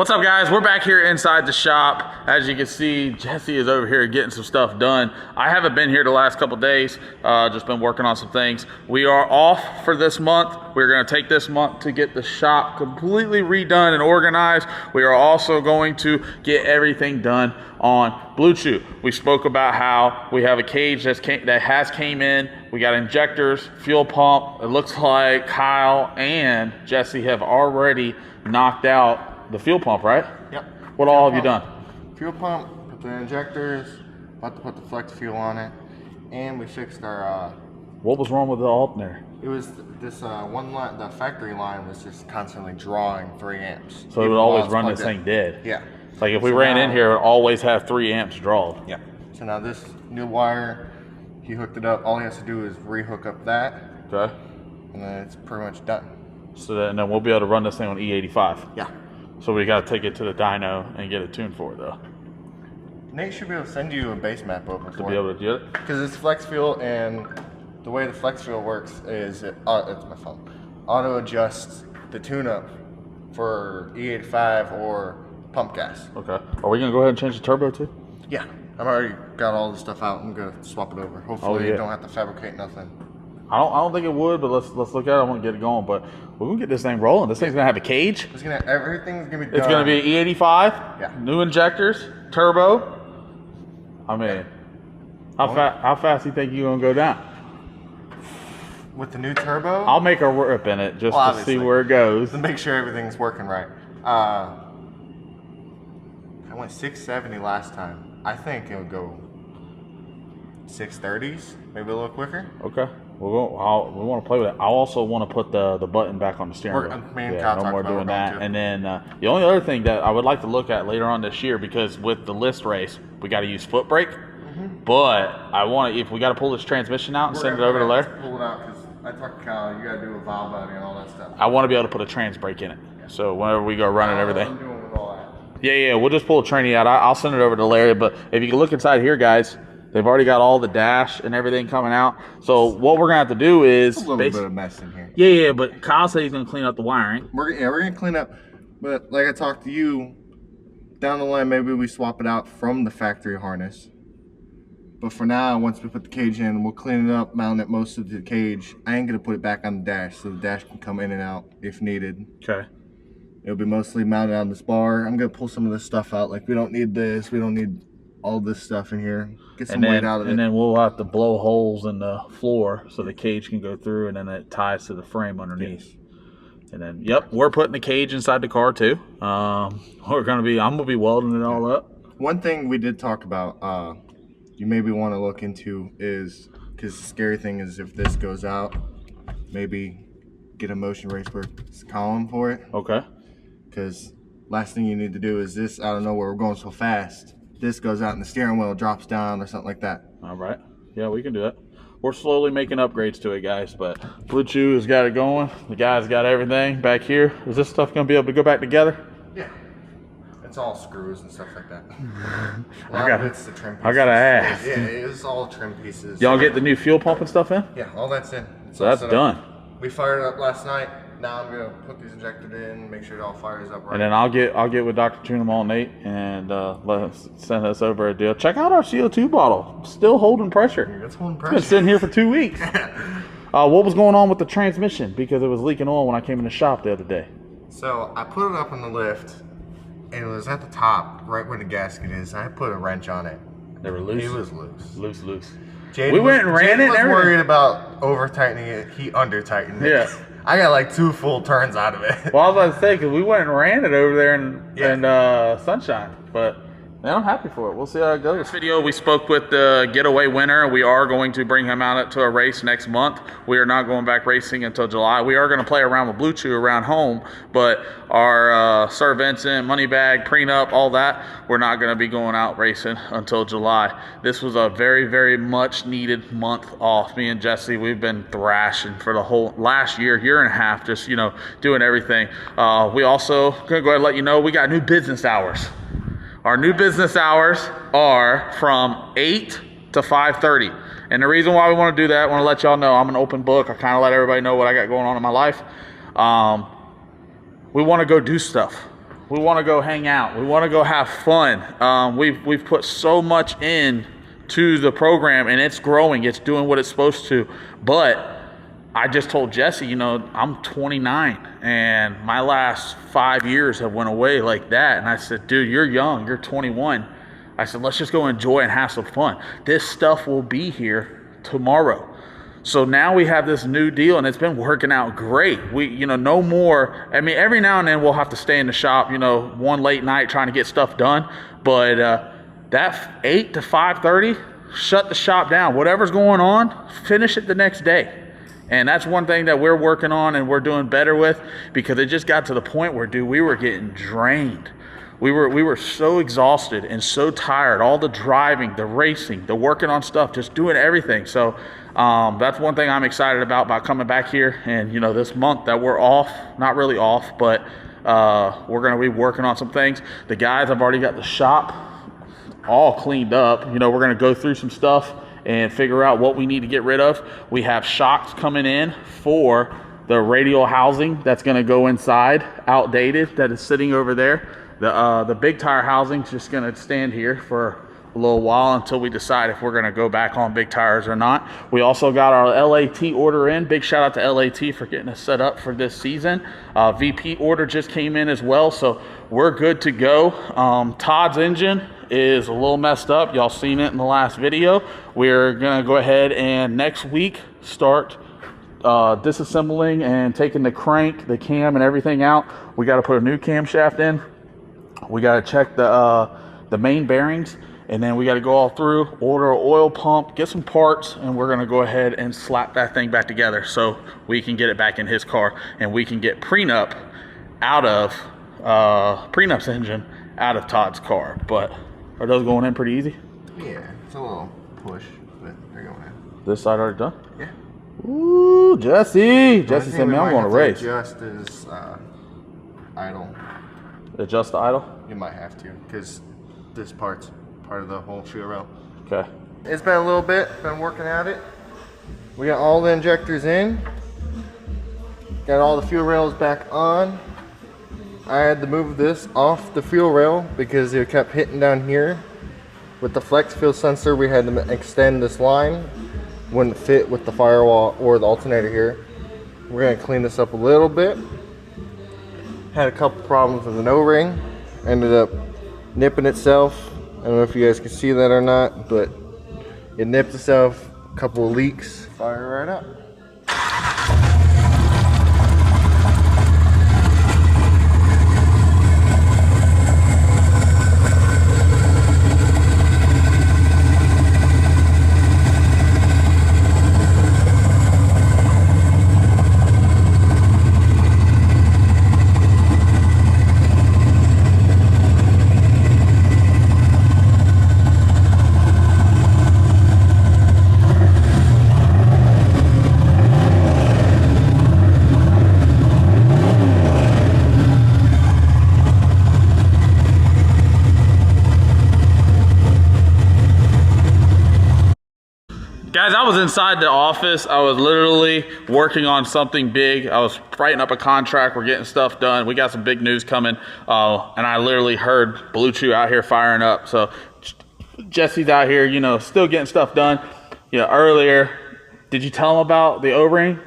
What's up, guys? We're back here inside the shop. As you can see, Jesse is over here getting some stuff done. I haven't been here the last couple days, just been working on some things. We are off for this month. We're gonna take this month to get the shop completely redone and organized. We are also going to get everything done on BlueCheww. We spoke about how we have a cage that has came in. We got injectors, fuel pump. It looks like Kyle and Jesse have already knocked out the fuel pump, right? Yep. What all have you done? Fuel pump, put the injectors, about to put the flex fuel on it, and we fixed our... What was wrong with the alternator? It was this one line, the factory line was just constantly drawing 3 amps. So it would always run this thing dead? Yeah. Like if we ran in here, it would always have 3 amps drawn? Yeah. So now this new wire, he hooked it up. All he has to do is re-hook up that. Okay. And then it's pretty much done. So then we'll be able to run this thing on E85? Yeah. So we got to take it to the dyno and get it tuned for it, though. Nate should be able to send you a base map over To be able to do it? Because it's flex fuel, and the way the flex fuel works is it's my phone. Auto adjusts the tune-up for E85 or pump gas. Okay. Are we gonna go ahead and change the turbo too? Yeah, I've already got all the stuff out. I'm gonna swap it over. Hopefully, you don't have to fabricate nothing. I don't think it would, but let's look at it. I want to get it going, but we're gonna get this thing rolling. This thing's gonna have a cage. Everything's gonna be done. It's gonna be E85. Yeah. New injectors, turbo. I mean, how fast do you think you're gonna go down? With the new turbo? I'll make a rip in it just to see where it goes. To make sure everything's working right. I went 670 last time. I think it'll go 630s, maybe a little quicker. Okay. we want to play with it. I also want to put the button back on the steering wheel. No more doing that. And then the only other thing that I would like to look at later on this year, because with the list race, we got to use foot brake. But I want to, if we got to pull this transmission out and send it over to Larry. Pull it out because I talked to Kyle. You got to do a valve body and all that stuff. I want to be able to put a trans brake in it. So whenever we go running everything. I'm doing with all that. Yeah, we'll just pull a tranny out. I'll send it over to Larry. But if you can look inside here, guys, they've already got all the dash and everything coming out. So what we're gonna have to do is a little bit of mess in here. Yeah. But Kyle said he's gonna clean up the wiring. We're gonna clean up. But like I talked to you, down the line maybe we swap it out from the factory harness. But for now, once we put the cage in, we'll clean it up, mount it most of the cage. I ain't gonna put it back on the dash, so the dash can come in and out if needed. Okay. It'll be mostly mounted on this bar. I'm gonna pull some of this stuff out. Like we don't need this. We don't need all this stuff in here. Get some weight out of it. And then we'll have to blow holes in the floor so the cage can go through, and then it ties to the frame underneath. Yes. And then, yep, we're putting the cage inside the car too. I'm gonna be welding it all up. One thing we did talk about, you maybe want to look into is, because the scary thing is if this goes out, maybe get a motion racework column for it. Okay. Because last thing you need to do is this out of nowhere, we're going so fast, this goes out and the steering wheel drops down or something like that. All right. Yeah, we can do that. We're slowly making upgrades to it, guys, but BlueCheww has got it going. The guys got everything back here. Is this stuff going to be able to go back together? Yeah. It's all screws and stuff like that. A lot of it's the trim pieces. I got to ask. Yeah, it's all trim pieces. Y'all get the new fuel pump and stuff in? Yeah, all that's in. So that's done. We fired it up last night. Now I'm gonna put these injectors in, make sure it all fires up right. And then I'll get with Dr. Tunemal Nate and send us over a deal. Check out our CO2 bottle. Still holding pressure. It's holding pressure. It's been sitting here for 2 weeks. What was going on with the transmission? Because it was leaking oil when I came in the shop the other day. So I put it up in the lift, and it was at the top, right where the gasket is. I put a wrench on it. They were loose? It was loose. Loose. Jaden we went and ran it. I was worried about over tightening it. He under tightened it. Yeah. I got like 2 full turns out of it. Well, I was about to say, because we went and ran it over there in Sunshine, but man, I'm happy for it. We'll see how it goes. This video, we spoke with the getaway winner. We are going to bring him out to a race next month. We are not going back racing until July. We are going to play around with BlueCheww around home, but our Sir Vincent, money bag, prenup, all that, we're not going to be going out racing until July. This was a very, very much needed month off. Me and Jesse, we've been thrashing for the whole last year and a half, just, doing everything. We also going to go ahead and let you know we got new business hours. Our new business hours are from 8 to 5:30. And the reason why we want to do that, I want to let y'all know I'm an open book. I kind of let everybody know what I got going on in my life. We want to go do stuff. We want to go hang out. We want to go have fun. We've put so much in to the program, and it's growing. It's doing what it's supposed to. But I just told Jesse, you know, I'm 29, and my last 5 years have went away like that. And I said, dude, you're young. You're 21. I said, let's just go enjoy and have some fun. This stuff will be here tomorrow. So now we have this new deal, and it's been working out great. We, you know, no more. I mean, every now and then we'll have to stay in the shop, you know, one late night trying to get stuff done. But that 8 to 5:30, shut the shop down. Whatever's going on, finish it the next day. And that's one thing that we're working on and we're doing better with, because it just got to the point where, dude, we were getting drained. We were so exhausted and so tired. All the driving, the racing, the working on stuff, just doing everything. So that's one thing I'm excited about coming back here. And, you know, this month that we're off, not really off, but we're going to be working on some things. The guys have already got the shop all cleaned up. You know, we're going to go through some stuff and figure out what we need to get rid of. We have shocks coming in for the radial housing that's going to go inside, outdated, that is sitting over there. The big tire housing is just going to stand here for a little while until we decide if we're going to go back on big tires or not. We also got our LAT order in. Big shout out to LAT for getting us set up for this season. VP order just came in as well, so we're good to go. Todd's engine is a little messed up. Y'all seen it in the last video. We're going to go ahead and next week start disassembling and taking the crank, the cam, and everything out. We got to put a new camshaft in. We got to check the main bearings, and then we got to go all through, order an oil pump, get some parts, and we're going to go ahead and slap that thing back together so we can get it back in his car, and we can get prenup out of prenup's engine out of Todd's car. But are those going in pretty easy? Yeah, it's a little push, but they're going in. This side already done? Yeah. Ooh, Jesse said, man, I'm going to race. Adjust is idle. Adjust the idle? You might have to, because this part's part of the whole fuel rail. Okay. It's been a little bit, been working at it. We got all the injectors in. Got all the fuel rails back on. I had to move this off the fuel rail because it kept hitting down here. With the flex fuel sensor, we had to extend this line. Wouldn't fit with the firewall or the alternator here. We're gonna clean this up a little bit. Had a couple problems with an O-ring. Ended up nipping itself. I don't know if you guys can see that or not, but it nipped itself. A couple of leaks. Fire right up. Guys, I was inside the office. I was literally working on something big. I was writing up a contract. We're getting stuff done. We got some big news coming. And I literally heard BlueCheww out here firing up. So Jesse's out here, you know, still getting stuff done. You know, earlier, did you tell him about the O-ring?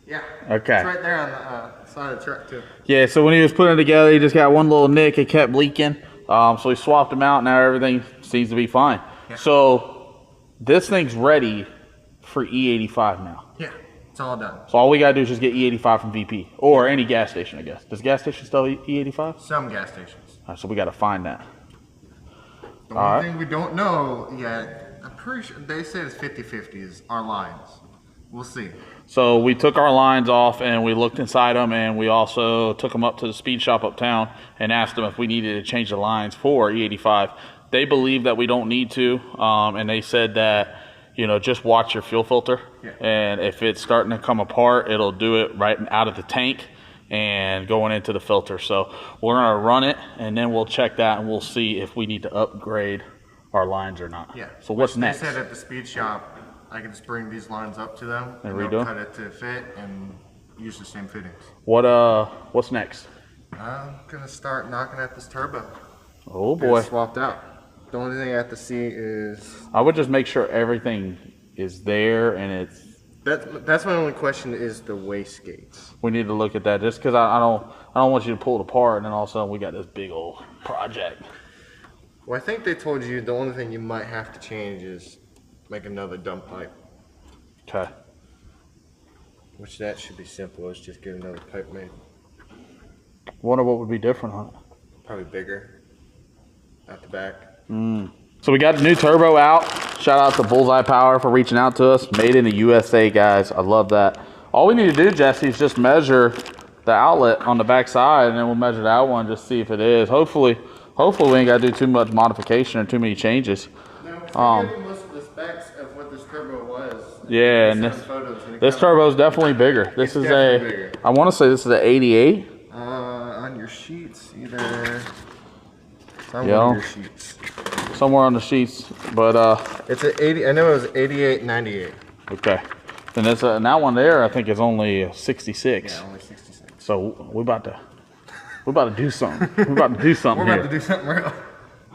Yeah. Okay. It's right there on the side of the truck too. Yeah, so when he was putting it together, he just got one little nick. It kept leaking. So he swapped them out. Now everything seems to be fine. Yeah. So this thing's ready for E85 now. Yeah, it's all done. So all we gotta do is just get E85 from VP or any gas station, I guess. Does gas station still E85? Some gas stations. All right, so we gotta find that. The only thing we don't know yet, I'm pretty sure they said it's 50-50 is our lines. We'll see. So we took our lines off and we looked inside them, and we also took them up to the speed shop uptown and asked them if we needed to change the lines for E85. They believe that we don't need to, and they said that, you know, just watch your fuel filter. Yeah. And if it's starting to come apart, it'll do it right out of the tank and going into the filter. So we're gonna run it, and then we'll check that, and we'll see if we need to upgrade our lines or not. Yeah. So what's next? They said at the speed shop, I can just bring these lines up to them and redo they'll cut it to fit and use the same fittings. What's next? I'm gonna start knocking at this turbo. Oh Get boy. it swapped out. The only thing I have to see is I would just make sure everything is there and it's. that's my only question is the wastegates. We need to look at that just because I don't want you to pull it apart and then all of a sudden we got this big old project. Well, I think they told you the only thing you might have to change is make another dump pipe. Okay. Which that should be simple. It's just get another pipe made. Wonder what would be different on it. Probably bigger. Out the back. So we got the new turbo out. Shout out to Bullseye Power for reaching out to us. Made in the USA, guys. I love that. All we need to do, Jesse, is just measure the outlet on the back side, and then we'll measure that one, just see if it is. Hopefully we ain't got to do too much modification or too many changes. Now, most of the specs of what this turbo was. Yeah, and this turbo is definitely bigger. This is bigger. I want to say this is an 88. On your sheets, either somewhere on your sheets. Somewhere on the sheets, but it's an 80. I know it was 88, 98. okay. And this and that one there, I think is only 66. Yeah, only 66. So we're about to do something. We're about to do something. We're about to do something real.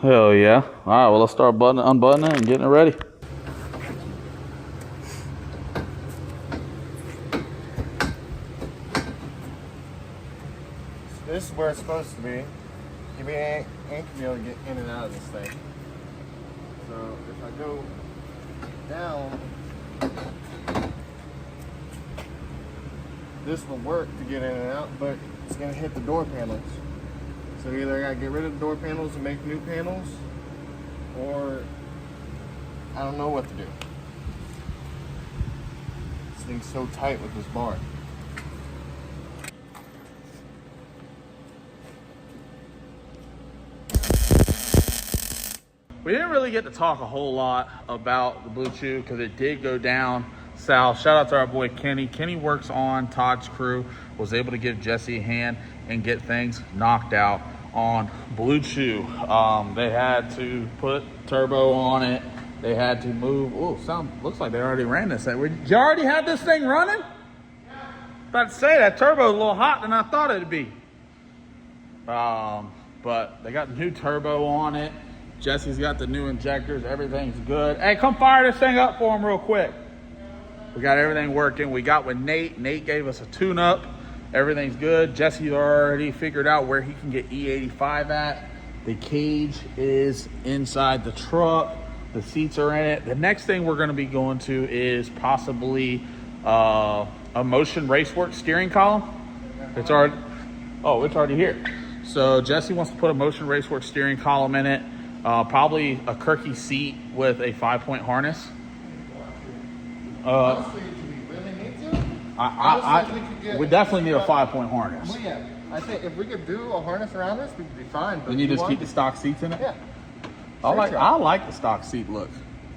Hell yeah! All right, well let's start unbuttoning and getting it ready. This is where it's supposed to be. You ain't gonna be able to get in and out of this thing. So if I go down, this will work to get in and out, but it's gonna hit the door panels. So either I gotta get rid of the door panels and make new panels, or I don't know what to do. This thing's so tight with this bar. We didn't really get to talk a whole lot about the BlueCheww because it did go down south. Shout out to our boy Kenny. Kenny works on Todd's crew, was able to give Jesse a hand and get things knocked out on BlueCheww. They had to put turbo on it. They had to move. Oh, looks like they already ran this thing. Did you already have this thing running? Yeah. About to say that turbo's a little hot than I thought it'd be. But they got new turbo on it. Jesse's got the new injectors. Everything's good. Hey, come fire this thing up for him real quick. We got everything working. We got with Nate. Nate gave us a tune-up. Everything's good. Jesse already figured out where he can get E85 at. The cage is inside the truck. The seats are in it. The next thing we're going to be going to is possibly a motion racework steering column. It's already here. So Jesse wants to put a motion racework steering column in it. Probably a Kirky seat with a 5-point harness. Honestly, do we really need to? We definitely need a 5-point harness. Well, yeah. I think if we could do a harness around this, we could be fine. But Then you just keep the stock seats in it? Yeah. I like the stock seat look.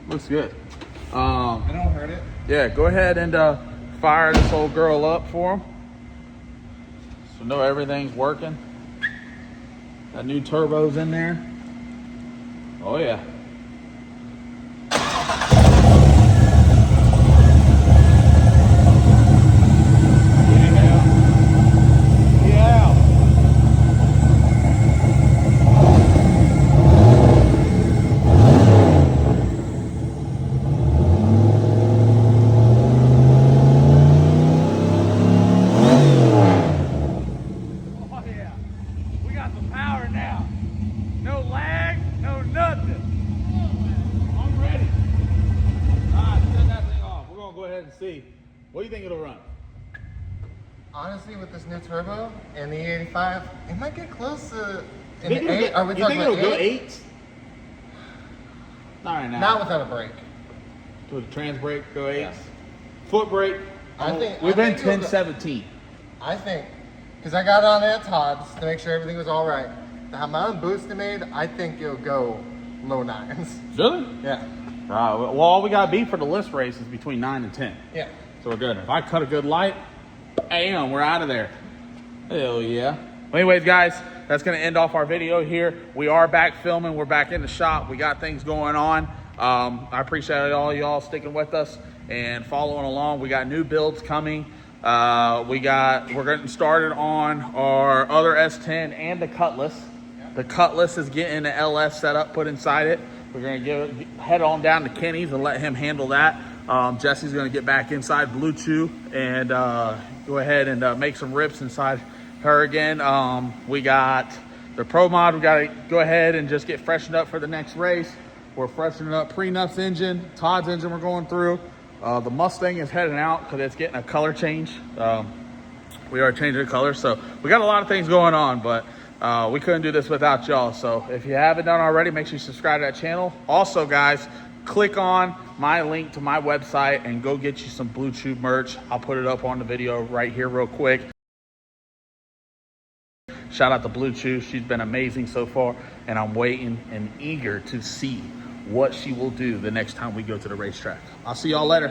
Looks good. I don't hurt it. Yeah, go ahead and fire this old girl up for him. So know everything's working. That new turbo's in there. Oh yeah. See, what do you think it'll run? Honestly, with this new turbo and the E85, it might get close to an You think 8. Are we talking it'll about go 8? 8? Not right now. Not without a brake. With the trans brake, go 8. Yeah. Foot brake. We've been 10, 17. I think, because I got it on at Todd's to make sure everything was all right. The amount of boost it made, I think it'll go low 9s. Really? Yeah. Well, all we got to beat for the list race is between 9 and 10. Yeah. So we're good. If I cut a good light, bam, we're out of there. Hell yeah. Well, anyways, guys, that's going to end off our video here. We are back filming. We're back in the shop. We got things going on. I appreciate all y'all sticking with us and following along. We got new builds coming. We're getting started on our other S10 and the Cutlass. The Cutlass is getting the LS set up, put inside it. We're gonna head on down to Kenny's and let him handle that. Jesse's gonna get back inside BlueCheww and go ahead and make some rips inside her again. We got the Pro Mod. We gotta go ahead and just get freshened up for the next race. We're freshening up Prenups engine, Todd's engine we're going through. The Mustang is heading out because it's getting a color change. We are changing the color, so we got a lot of things going on, but we couldn't do this without y'all. So if you haven't done already, make sure you subscribe to that channel. Also, guys, click on my link to my website and go get you some BlueCheww merch. I'll put it up on the video right here real quick. Shout out to BlueCheww. She's been amazing so far, and I'm waiting and eager to see what she will do the next time we go to the racetrack. I'll see y'all later.